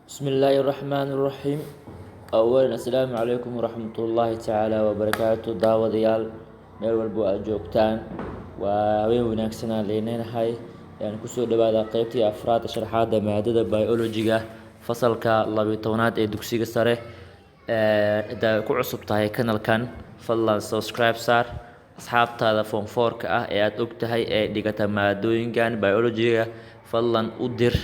بسم الله الرحمن الرحيم. أولا السلام عليكم ورحمة الله تعالى وبركاته داوديال meel walbo aad joogtaan waa haween wanaagsanaa leenahay kusoo dhawaada qaybtii afraad sharaxaada maadada biology-ga fasalka 12aad ee dugsiga sare hadaa ku cusub tahay kanalkan fadlan subscribe saar asxaabtaada form 4 ka ah ee aad og tahay ee dhigata maadooyinkan biology-ga fadlan u dir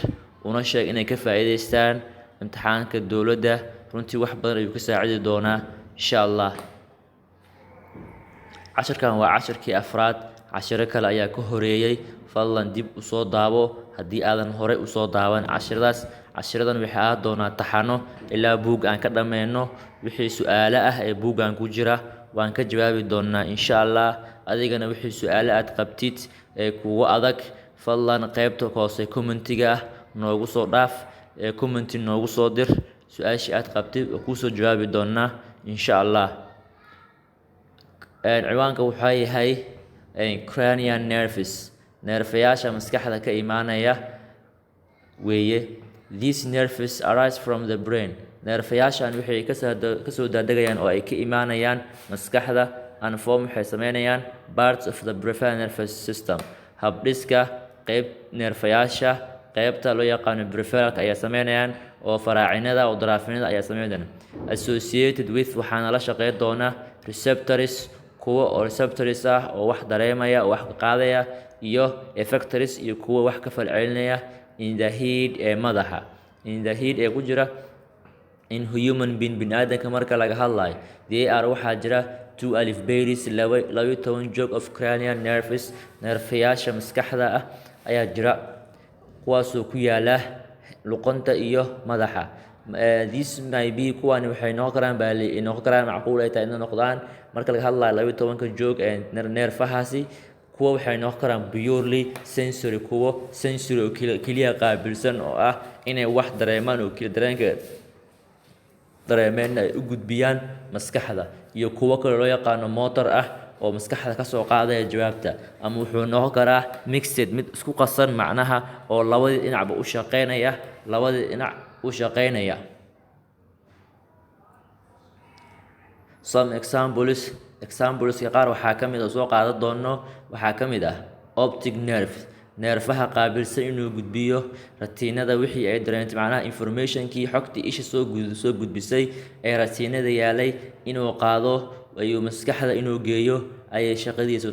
una sheeg inay ka faa'iideystaan imtixaanka dowladda runtii wax badan ayuu ka saacidi doonaa insha Allah. casharkan waa casharkii afraad cashiro kale ayaa ka horeeyay fadlan dib u soo daabo haddii aadan horey u soo daawan cashiradan waxay aad doonaa taxano ilaa buug aan ka dhameyno wixii su'aalo ah ee buugan ku jira waan ka jawaabi doonaa insha Allah. adigana wixii su'aalo aad qabtid ee kugu adag fadlan qaybta hoose commentiga ah noogu soo dhaaf commenti noogu soo dir su'aashii aad qabtid oo ku soo jawaabi doonaa insha Allah. ciwaanka wuxuu yahay cranial nerves neerfayaasha maskaxda ka imaanaya weeye. These nerves arise from the brain neerfayaashan waxay ka soo daadegayaan oo ay ka imaanayaan maskaxda and form waxay sameynayaan parts of the peripheral nervous system habdhiska qayb neerfayaasha qaybta loo yaqaan peripheralka ayaa sameynayaan oo faraacinada oo daraafinada ayaa sameynayaan associated with waxaana la shaqeyn doona receptors kuwa oo receptors ah oo wax dareemaya oo wax qaadaya iyo effectors iyo kuwa wax ka falcelinaya in the head ee madaxa in the head ee ku jira in human being bini'aadanka marka laga hadlayo they are waxaa jira 2 alif bays 12 joog of cranial nerves neerfayaasha maskaxda ah ayaa jira kuwaasoo ku yaala luqunta iyo madaxa. This may be kuwani waxay noqon karaan macquul ay tahay inay noqdaan marka laga hadlayo 12 joog ee neerfahaasi kuwa waxay noqon karaan purely sensory kuwa sensory oo kaliya qaabilsan oo ah inay wax dareemaan oo kaliya dareenka dareemeen ay u gudbiyaan maskaxda iyo kuwa kale loo yaqaan motor ah oo maskaxda ka soo qaadaya jawaabta ama wuxuu noqon karaa mixed mid isku qasan macnaha oo labadii dhinacba u shaqeynaya some examples qaar waxaa kamid ah soo qaadan doono waxaa kamid ah optic nerve neerfaha qaabilsan inuu gudbiyo ratiinada wixii ay dareentay macnaha informationkii xogtii isha soo gudbisay ee ratiinada yaalay inuu qaado ayuu maskaxda inuu geeyo ayay shaqadiisu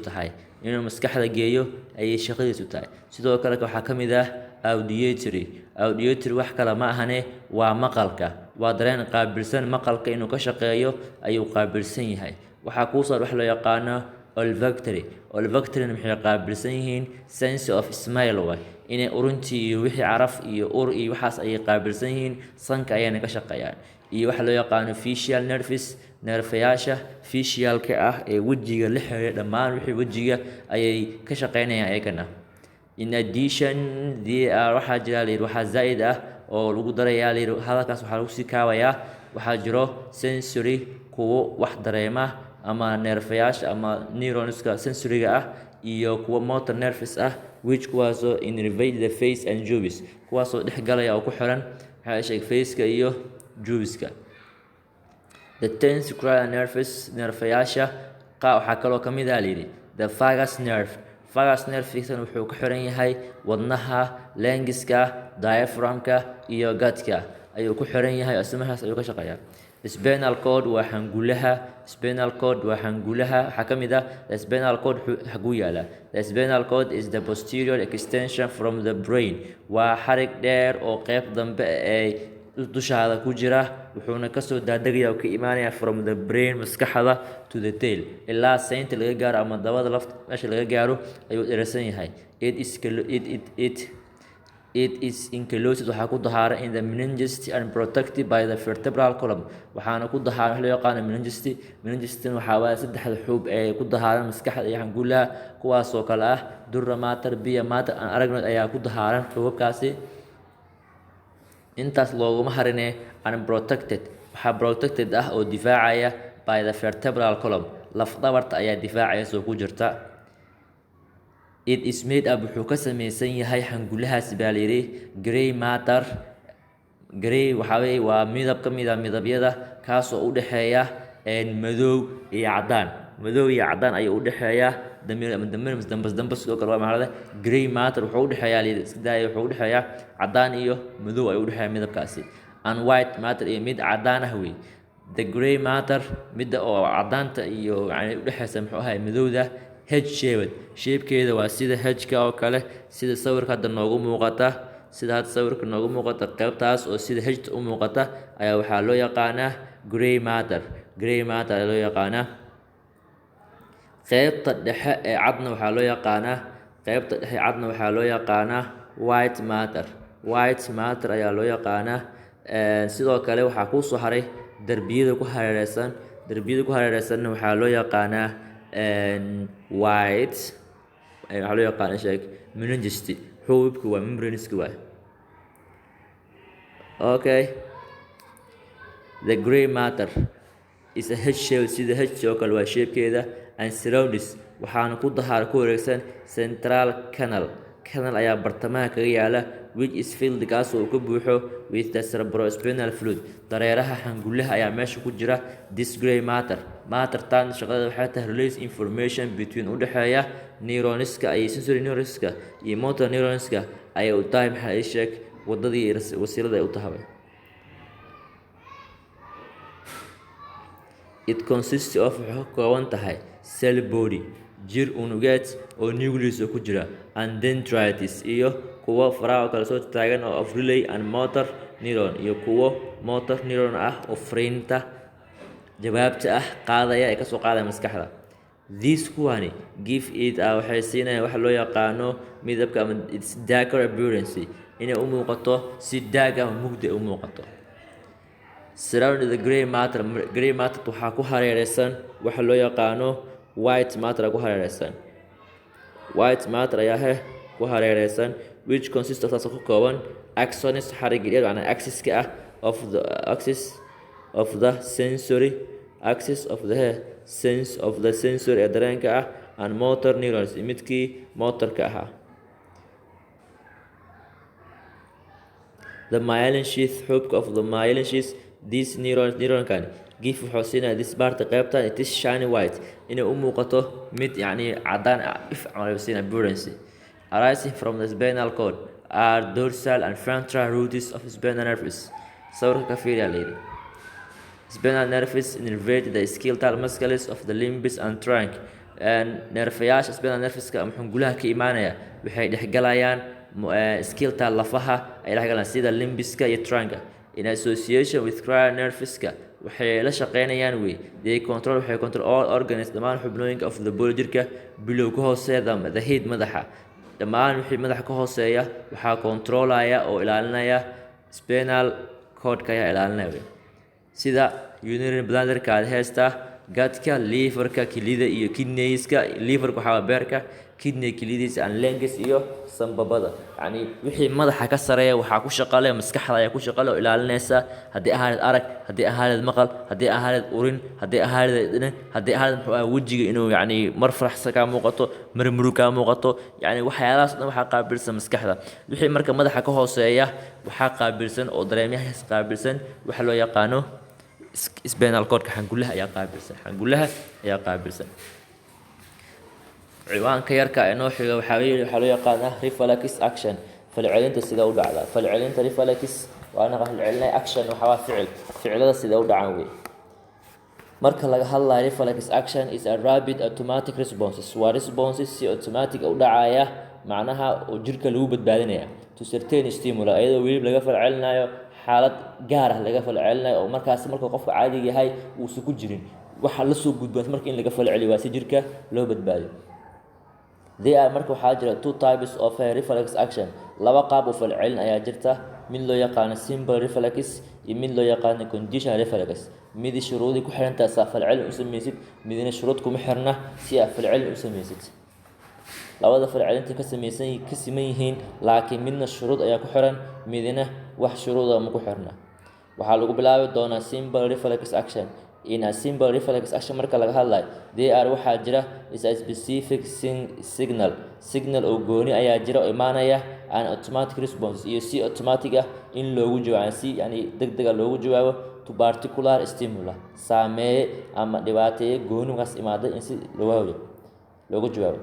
tahay sidoo kale waxaa kamid ah auditory wax kale ma ahane waa maqalka waa dareen qaabilsan maqalka inuu ka shaqeeyo ayuu qaabilsan yahay. waxaa ku soo wax loo yaqaano olfactory maxay qaabilsan yihiin sense of smell inay uruntii iyo wixii caraf iyo ur iyo waxaas ay qaabilsan yihiin sanka ayayna ka shaqeeyaan. iyo waxa loo yaqaano facial nerves neerfayaasha facialka ah ee wajiga la xiriira dhammaan wixii wajiga ayay ka shaqeynayaan ayagana. In addition waxaa jira waxaa zaid ah oo lagu darayaa hadalkaas waxaa lagu sii kaabayaa waxaa jiro sensory kuwa wax dareema ama neerfayaasha ama neuronska sensoryga ah iyo kuwa motor nerves ah which kuwaasoo innervate the face and pubis kuwaasoo dhex galaya oo ku xiran waxaa sheeg faceka iyo pubiska. The tenth cranial nerves neerfayaasha waxaa kaloo kamid ah the vagus nerve wuxuu ku xiran yahay wadnaha lengiska diaphragmka iyo gadka ayuu ku xiran yahay asmahaas ayuu ka shaqeeyaa. Spinal cord waa hangulaha waxaa kamid ah spinal cord xaguu yaala. The spinal cord is the posterior extension from the brain waa xarig dheer oo qayb dambe ee dushaada ku jira wuxuuna kasoo daadegaya oo ka imaanaya from the brain maskaxda to the tail ilaa saynta laga gaaro ama dabada lafta meesha laga gaaro ayuu dheeraysan yahay. It is enclosed waxaa ku dahaaran in the meninges and protected by the vertebral column waxaana ku dahaaran wax loo yaqaan meninges waxaa waa saddexda xub ee ku dahaaran maskaxda iyo hangulaha kuwaasoo kale ah dura mater biya mater aan aragnood ayaa ku dahaaran xubabkaasi. intaas looguma harine unprotected waxaa protected ah oo difaacaya by the vertebral column laf dhabarta ayaa difaacaysa oo ku jirta. It is made up wuxuu ka samaysan yahay hangulahaas baa la yiri gray matter gray waxaa weeye waa midab ka mid ah midabyada kaas oo u dhexeeya madow iyo cadaan. madow iyo cadaan ayuu u dhexeeyaa. dambas sidoo kale waa maxaa gray matter wuxuu u dhexeeyaa iska daaya wuxuu u dhexeeyaa cadaan iyo madow ayuu u dhexeeyaa midabkaasi. and white matter iyo mid cadaan ah wey. the gray matter midda oo cadaanta iyo yani u dhexeysa muxuu ahay madowda hedge shaped shapekeeda waa sida hedge-ka oo kale sida sawirka hadda noogu muuqata qaybtaas oo sida hedge u muuqata ayaa waxaa loo yaqaanaa gray matter ayaa loo yaqaanaa. qaybta dhexe ee cadna waxaa loo yaqaanaa white matter ayaa loo yaqaanaa. sidoo kale waxaa kuu soo haray darbiyada ku hareereysanna waxaa loo yaqaanaa white waxaa loo yaqaana meningisty xuubabka waa membraneska waay. okay, the gray matter is a hedge shape sida hedge oo kale waa shapekeeda and surrounds waxaana ku wareegsan central canal ayaa bartamaha kaga yaala which is filled kaas oo ka buuxo with the cerebrospinal fluid dareeraha xangulaha ayaa meesha ku jira. this gray matter tan shaqada waxay tahay release information between u dhexeeya neuronska iyo sensory neuronska iyo motor neuronska ayay u tahay maxaa ay sheeg wadadii wasiilada ay u tahay. it consists of wuxuu ka kooban tahay cell body jir unugeed oo nucleus ku jira and dendrites iyo kuwo faraha kala soo taagan oo of relay and motor neuron iyo kuwo motor neuron ah oo fariinta jawaabta ah qaadaya ee kasoo qaadaya maskaxda. these kuwani give it waxay siinayaan waxa loo yaqaano midabka ama its darker appearance inay u muuqato si daag ah mugdi u muuqato. surrounding the gray matter waxaa ku hareereysan waxa loo yaqaano white matter ku hareereysan which consists of ka kooban axons xarigyada macna axis-ka ah of the sensory ee dareenka ah and motor neurons midkii motorka ahaa. the myelin sheath xubka of the myelin sheath these neuronkan give wuxuu siinaya this part qaybtan it is shiny white inay u muuqato mid yani cadaan if camal siina appearance arising from the spinal cord are dorsal and frontal roots of spinal nerves. sawirka ka fiiriya leeyahay spinal nerves innervate the skeletal muscles of the limbs and trunk and nerfayaasha spinal nerveska ama xungulaha ka imaanaya waxay dhexgalayaan skeletal lafaha ay dhexgalaan sida limbiska iyo trunka in association with cranial nerveska waxay la shaqeynayaan they control all organs dhammaan xubnooyinka of the body jirka bilow ka hooseeya the head madaxa dhammaan wixii madaxa ka hooseeya waxaa controlaya oo ilaalinaya spinal cord-ka ayaa ilaalinaya sida urinary bladder-ka aad heesta gadka liverka kilida iyo kidneyska liverka waxaa beerka kidney kilidiisa and lungs iyo sanbabada yani wixii madaxa ka sareeya waxaa ku shaqale maskaxda ayaa ku shaqale oo ilaalinaysa haddii ahayd arag haddii ahayd maqal haddii ahayd urin haddii ahayd haddii ahayd wajiga inuu yani mar faraxsan ka muuqato mar murug ka muuqato yani waxyaalahaas dhan waxaa qaabilsan maskaxda. wixii marka madaxa ka hooseeya waxaa qaabilsan oo dareemayahaas qaabilsan waxa loo yaqaano spinal cord-ka xangulaha ayaa qaabilsan. ciwaanka yarka ee noo xiga waxaa loo yaqaanaa reflex action falcelinta sida u dhacda. falcelinta reflex waana falcelinay action waxaa ficilada sida u dhacaan wey. marka laga hadlayo reflex action is a rapid automatic responses waa responses si automatic u dhacaya macnaha oo jirka lagu badbaadinaya to certain stimuli iyadoo weli laga falcelinayo xaalad gaar ah laga falcelinayo oo markaas marka qofka caadiga yahay uusan ku jirin waxa la soo gudbaa marka in laga falceliyo waa si jirka loo badbaadiyo. marka waxaa jira two types of reflex action laba qaab oo falcelin ayaa jirta mid loo yaqaano simple reflex iyo mid loo yaqaano conditional reflex. mid shuruudi ku xirantaa si falcelin u samaysid midna shuruud kuma xirna si falcelin u samaysid. labada falcelinta ka siman yihiin laakiin midna shuruud ayaa ku xiran midna wax shuruud ah ma ku xirna. waxaa lagu bilaabi doonaa simple reflex action. in a simple reflex action marka laga hadlayo waxaa jira is a specific signal oo gooni ayaa jira oo imaanaya an automatic response iyo si automatic ah in loogu jawaabo si yani degdeg ah loogu jawaabo to particular stimuli saameeye ama dhibaateeye goonigaas imaada in si loogu jawaabo.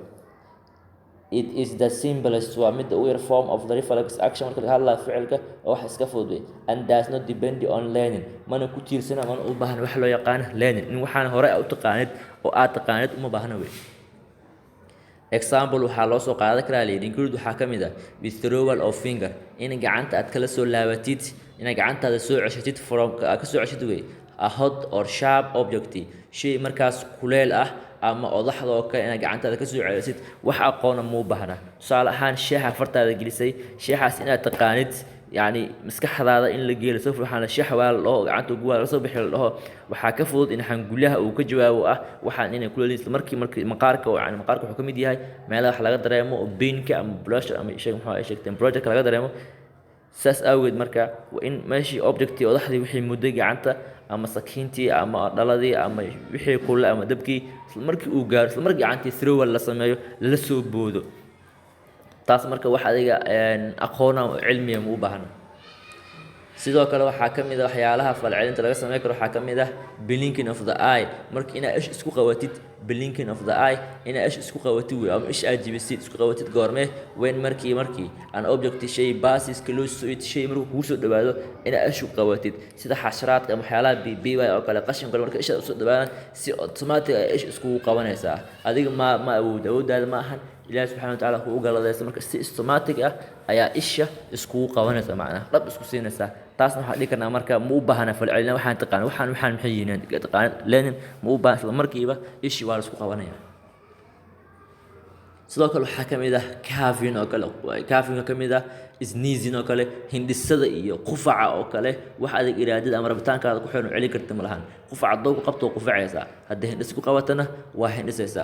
It is the simplest waa mid u yar form of the reflex action marka laga hadlayo ficilka oo wax iska fudud and does not depend on learning mana ku tiirsana mana u baahan wax loo yaqaan learning in waxaan hore u taqaanid oo aad taqaanid uma baahna wey. Example waxaa loo soo qaadan karaa include waxaa ka mid ah withdrawal of finger in gacanta aad kala soo laabatid in gacantaada soo ceshatid from ka soo ceshid wey a hot or sharp object shay markaas kuleel ah ama odaxda oo kale in gacantaada ka soo celisid wax aqoon ma u baahna. Tusaale ahaan shaaha fartaada gelisay shaahaas inaad taqaanid يعني maskaxdaada in la geelo soo waxaan shaah waa loo gacanta ugu waa soo bixi laho waxa ka fudud in xangulaha uu ka jawaabo ah waxaan inay kula leeyahay markii maqaarka yani maqaarka wuxuu ka mid yahay meelaha wax laga dareemo oo painka ama blush ama shay maxaa ay sheegteen project laga dareemo saas awgeed marka waa in meeshii objecti odaxdii wixii muddo gacanta ama sakiintii ama dhaladii ama wixii kula ama dabkii markii uu gaaro markii gacantii throw la sameeyo la soo boodo taas marka wax adiga aqoona cilmiga ma u baahna. sidoo kale waxaa ka mid ah waxyaalaha falcelinta laga sameeyo karo waxaa ka mid ah blinking of the eye marka inaad ish isku qawatid blinking of the eye inaad ish isku qawatid way ama ish aad jibisid isku qawatid goorme when markii an object shay basis close to it shay markuu kugu soo dhawaado inaad ish u qawatid sida xasharaadka ama waxyaalaha BBY oo kale qashin kale marka ish soo dhawaadaan si automatic ah ish isku qabanaysa adiga ma awoodaada ma ahan ilaahay subxaanahu wa ta'aala ku galadaysa marka si automatic ah ayaa isha isku qabanaysa macna dhab isku siinaysa taasna waxa dhigi karnaa marka ma u baahna falcelin waxaan taqaan waxaan maxay yihiin taqaan learning ma u baahan isla markiiba ishi waa la isku qabanaya. sidoo kale waxaa ka mid ah coughing oo kale coughing ka mid ah sneezing oo kale hindhisada iyo qufaca oo kale wax adag iraadada ama rabitaankaada ku xiran celin karta ma lahan qufaca doo ku qabto qufacaysa haddii hindhis ku qabatana waa hindhisaysa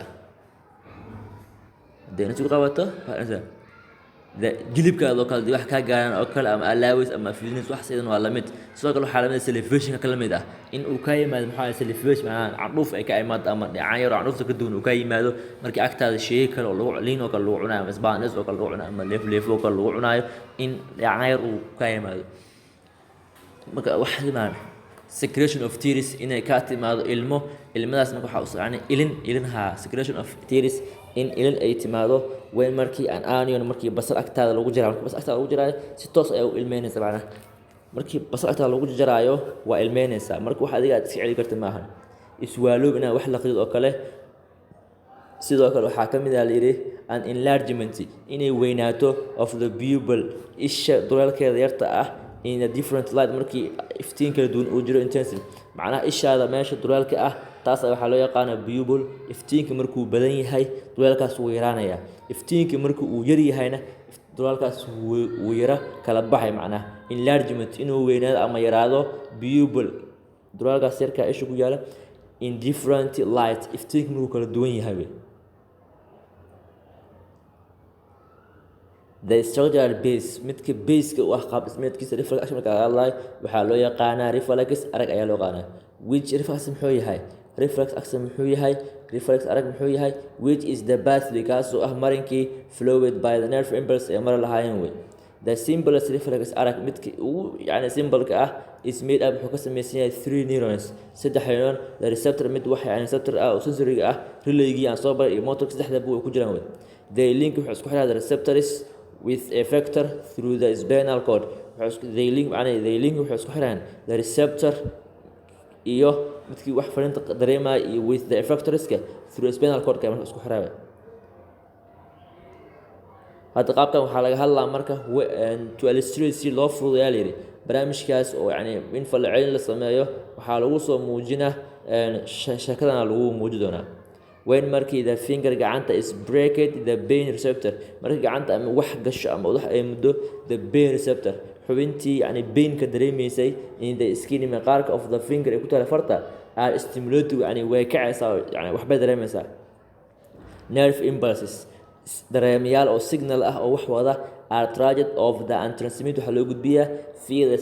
haddii hindhis ku qabato waa hindhisaysa jilibkaada oo kale wax ka gaaran oo kale ama alaawis ama fiidnis wax sidan waa lamid sidoo kale waxaa lamid salivation ka lamid ah in uu ka yimaado maxaa salivation macnaha candhuuf ay ka imaado ama dhacaan yar candhuufta ka duwan uu ka yimaado markii agtaada shay kale oo lagu liin oo kale lagu cunayo ama isbaanis oo kale lagu cunayo ama leef oo kale lagu cunayo in dhacaan yar uu ka yimaado marka wax limaan secretion of tears inay ka timaado ilmadaas marka waxa uu socon ilinaha secretion of tears in ilin ay timaado way markii aan onion markii basal agtaada lagu jirayo markii basal agtaada lagu jirayo si toos ay u ilmeynaysaa macna markii basal agtaada lagu jirayo waa ilmeynaysaa marka wax adiga aad iska celi kartid maaha iswaaloob inaa wax la qido oo kale sidoo kale waxaa ka mid ah la yiri an enlargement inay weynaato of the pupil isha duleelkeeda yarta ah in a different light markii iftiin kala duwan uu jiro intensive macnaha ishaada meesha duleelka ah taas waxa loo yaqaan pupil iftiinka markuu badan yahay duleelkaas wuu yaraanaya iftiinka markuu uu yar yahayna duleelkaas wuu yara kala baxay macnaha enlargement inuu weynaado ama yaraado pupil duleelkaas yarka isha ku yaala in different light iftiinka markuu kala duwan yahay the structural base midka base-ka u ah qaab dhismeedkiisa reflex action marka laga hadlayo waxaa loo yaqaanaa reflex arag ayaa loo yaqaanaa which reflex muxuu yahay reflex action muxuu yahay reflex arag muxuu yahay which is the pathway kaasoo ah marinkii flowed by the nerve impulse ee mar lahaayeen wey the simplest reflex arag midka ugu yani simple-ka ah is made up wuxuu ka samaysan yahay 3 neurons saddex neuron the receptor mid wax yani receptor ah oo sensory ah relay-gii aan soo baray iyo motor saddexdaba way ku jiraan wey they link wuxuu isku xiraa the receptors with a factor through the spinal cord they link wuxuu isku xiraan the receptor iyo midkii wax fariinta dareemaya iyo with the effectorska through spinal cord ka isku xiraya hadda qaabkan waxaa laga hadlaa marka to illustrate si loo fududeeyo la yiri barnaamijkaas oo yani in falcelin la sameeyo waxaa lagu soo muujinaa shakadana lagu muujin doonaa when markii the finger gacanta is breaked the pain receptor markii gacanta ama wax gasho ama wax ay muddo the pain receptor xubintii yani pain ka dareemaysay in the skin maqaarka of the finger ee ku taala farta are stimulated yani way kacaysaa yani waxbay dareemaysaa nerve impulses dareemayaal oo signal ah oo wax wada are triggered of the and transmit waxa loo gudbiyaa via the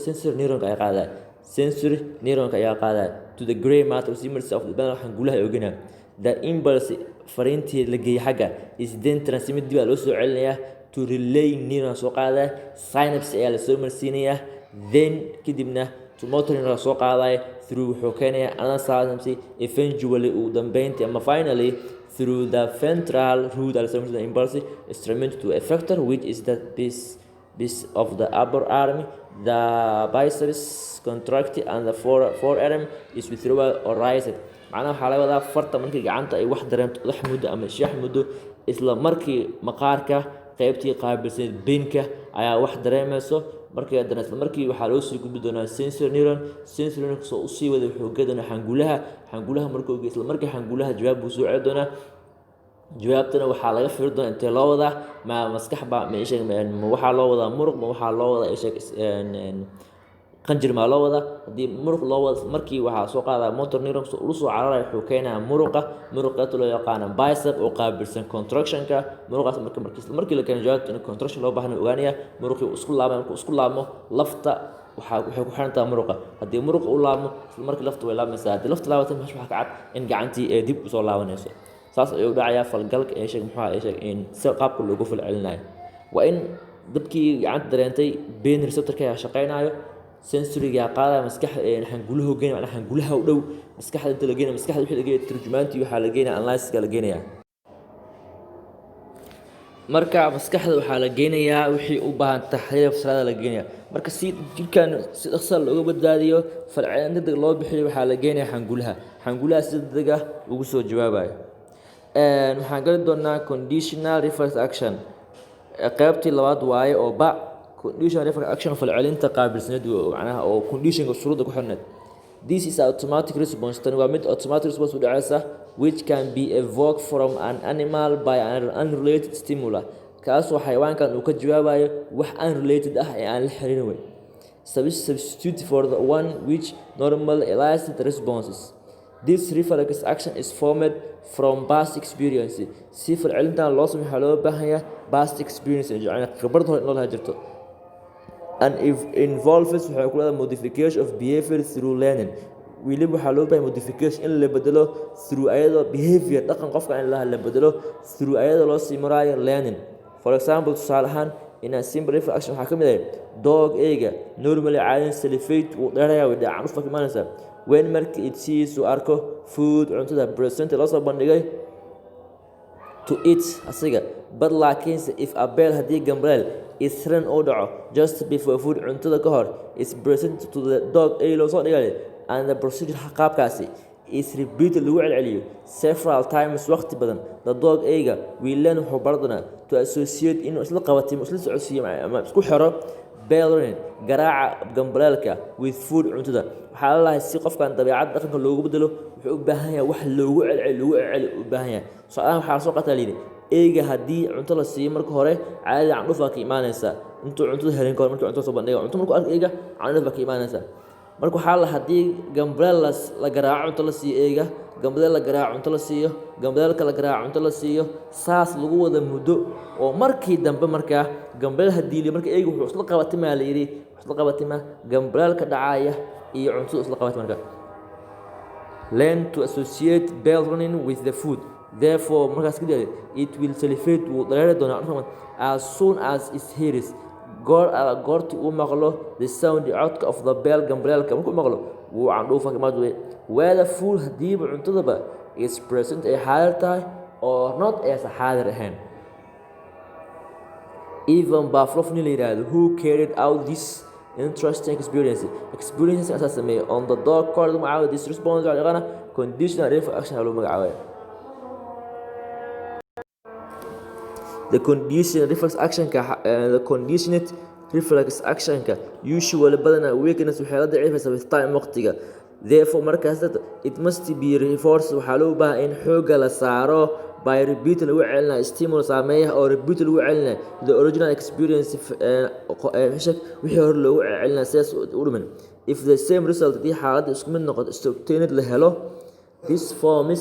sensory neuron ay qaadaan sensory neuron ayaa qaada to the gray matter simmers of the brain waxaan gulaha oogana the impulse fariintii la geeyay xagga is then transmitted waa loo soo celinayaa to relay neuron soo qaadaya, synapse ayaa lasoo marsiinaya, then kadibna to motor neuron soo qaadaya through wuxuu keenaya another synapse, eventually ugu dambeyntii ama finally through the ventral root Alzheimer's impulse instrument to effector, which is the piece of the upper arm. The biceps contract and the forearm is withdrawal or raised. macnaha waxaa laga wadaa farta markii gacanta ay wax dareento wax muddo ama shax muddo isla markii maqaarka qaybtii qaabilsan beenka ayaa wax dareemayso markii haddana isla markii waxaa loo sii gudbi doonaa sensory neuron soo u sii wada wuxuu geedana xangulaha markuu isla markii xangulaha jawaab buu soo celi doonaa jawaabtana waxaa laga fiiri doonaa intee loo wadaa ma maskax baa ma waxaa loo wadaa muruq ma waxaa loo wadaa qanjir maa loo wadaa haddii muruq loo wada markii waxaa soo qaadaa motor neuron ulu soo cararaya wuxuu keenayaa muruqaata loo yaqaana bicep oo qaabilsan contractionka muruqaas markii la keeno jawaabta in contraction loo baahna ogaanaya muruqii isku laabmo markuu isku laabmo lafta waxay ku xiran tahay muruqa haddii muruq u laabmo isla markii lafta way laabaysaa haddii lafta laabatay meesha waxaa ka cad in gacantii ay dib usoo laabanayso saas ayuu dhacayaa falgalka in si qaabka loogu falcelinayo waa in dadkii gacanta dareentay brain receptorka ayaa shaqaynayo sensoryga qaadaya maskaxda xangulaha geynaya macnaha xangulaha u dhow maskaxda inta la geenayo maskaxda wixii la geenayo turjumaantii waxaa la geenayaa analysiska la geenayaa marka maskaxda waxaa la geenayaa wixii u baahan taxliil fasalaada la geenayaa marka si jirkan si dhaqso looga badbaadiyo falcelin degdeg loo bixiyo waxaa la geenayaa xangulaha si degdeg ah ugu soo jawaabayo waxaan gali doonaa conditional reflex action qaybtii labaad waaye oo conditional reflex action falcelinta qaabilsaneed macnaha oo conditionka shuruudda ku xirneed this is automatic response tani waa mid automatic response u dhacaysa which can be evoked from an animal by an unrelated stimuli kaasoo xayawaankan uu ka jawaabayo wax unrelated ah ee aan la xiriirin wey substitute for the one which normal elicited responses. This reflex action is formed from past experience si falcelintan loo sameeyo waxaa loo baahan yahay past experience yani khibrad hore in loo lahaa jirto and if involves waxay ku leedahay modification of behavior through learning weliba waxaa loo baahan modification in la bedelo through ayadoo behavior dhaqan qofka in la bedelo through ayadoo loo sii maraayo learning for example tusaale ahaan in a simple reflex action waxaa ka mid ah dog eega normally caadin salivate uu dheerayaa way dhacaan ufka imaanaysaa when marka it sees uu arko food cuntada present loo soo bandhigay to eat asiga but laakiinse if a bell haddii gambrel is run oo dhaco just before food cuntada ka hor is present to the dog ay loo soo dhigay and the procedure qaabkaasi is repeated lagu celceliyo several times waqti badan the dog eega will learn wuxuu baran to associate inuu isla qabatimo isla socodsiiyo ama isku xiro bellring garaaca gambrelka with food cuntada waxaa la lahay si qofkan dabeecad dhaqanka loogu bedelo wuxuu u baahan yahay wax loogu celceli u baahan yahay su'aalahan waxaa soo qataa liidi eega haddii cunto la siiyo marka hore caadi candhufa ka imaanaysa intuu cuntada helin kahor markii cuntada soo bandhiga cunto markuu arko eega candhufa ka imaanaysa marka waxaa la haddii gambrel la garaaco cunto la siiyo eega gambrel la garaaco cunto la siiyo gambrelka la garaaco cunto la siiyo saas lagu wada muddo oo markii dambe markaa gambrel haddii marka eega wuxuu isla qabatimaa la yidhi isla qabatimaa gambrelka dhacaya iyo cuntada isla qabati marka learn to associate bell running with the food therefore markaas kadib it will salivate wuu dareeri doonaa as soon as it hears goortii uu maqlo the sound codka of the bell gambrelka markuu maqlo wuu candhuufa kamaad wey whether food hadiiba cuntadaba is present ay xaadir tahay or not aysan xaadir ahayn even Pavlov la yiraahdo who carried out this interesting experiences asaa sameeyay on the dog called magacaabay this response waxaa yaqaana conditional reflex action loo magacaabay the conditional reflex action usually badana weakness waxay la daciifaysaa with time waqtiga therefore markaas it must be reinforced waxaa loo baahan in xooga la saaro by repeat lagu celina stimulus saameeya oo repeat lagu celina the original experience wixii hore loogu celina sidaas u dhiman if the same result haddii xaaladda isku mid noqoto obtained la helo this forms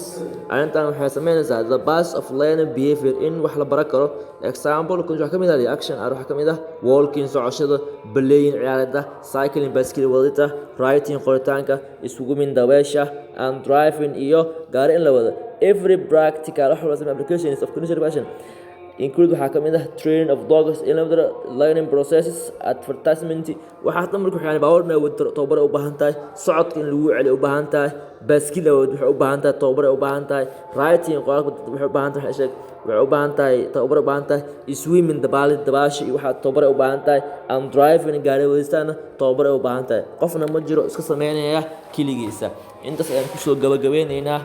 arintan waxay sameynaysaa the base of learning behavior in wax la baran karo example waxaa ka mid ah action waxaa ka mid ah walking socoshada playing ciyaarada cycling bicycle wadida writing qoritaanka isugu min daweesha and driving iyo gaari in la wado every practical applications of cognitive action include waxaa ka mid ah training of dogs in learning processes advertisement waxaa tan marka waxay baawarna tababar u baahan tahay socodka in lagu celiyo u baahan tahay baaskiil waxay u baahan tahay tababar u baahan tahay writing qoraalka waxay u baahan tahay waxay u baahan tahay tababar u baahan tahay swimming dabaasha iyo waxaa tababar u baahan tahay and driving gaari wadistana tababar u baahan tahay qofna ma jiro iska sameynaya keligiisa intaas ayaan kusoo gabagabeynaynaa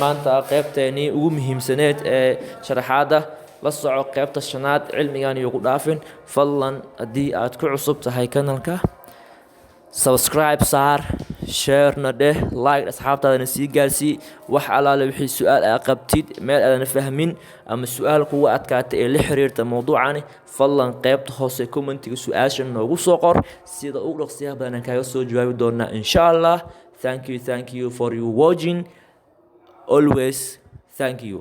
maanta qaybteennii ugu muhiimsaneed ee sharaxaada la soco qaybta shanaad cilmigan iyo ku dhaafin fadlan haddii aad ku cusub tahay kanalka subscribe saar sharena dheh like asxaabtaadana sii gaarsii wax alaale wixii su-aal aa qabtid meel aadan fahmin ama su-aal kuga adkaata ee la xiriirta mowduucani fadlan qaybta hoose commentiga su-aasha noogu soo qor sida ugu dhaqsiyaha badan kaaga soo jawaabi doonaa insha allah thank you for you watching always thank you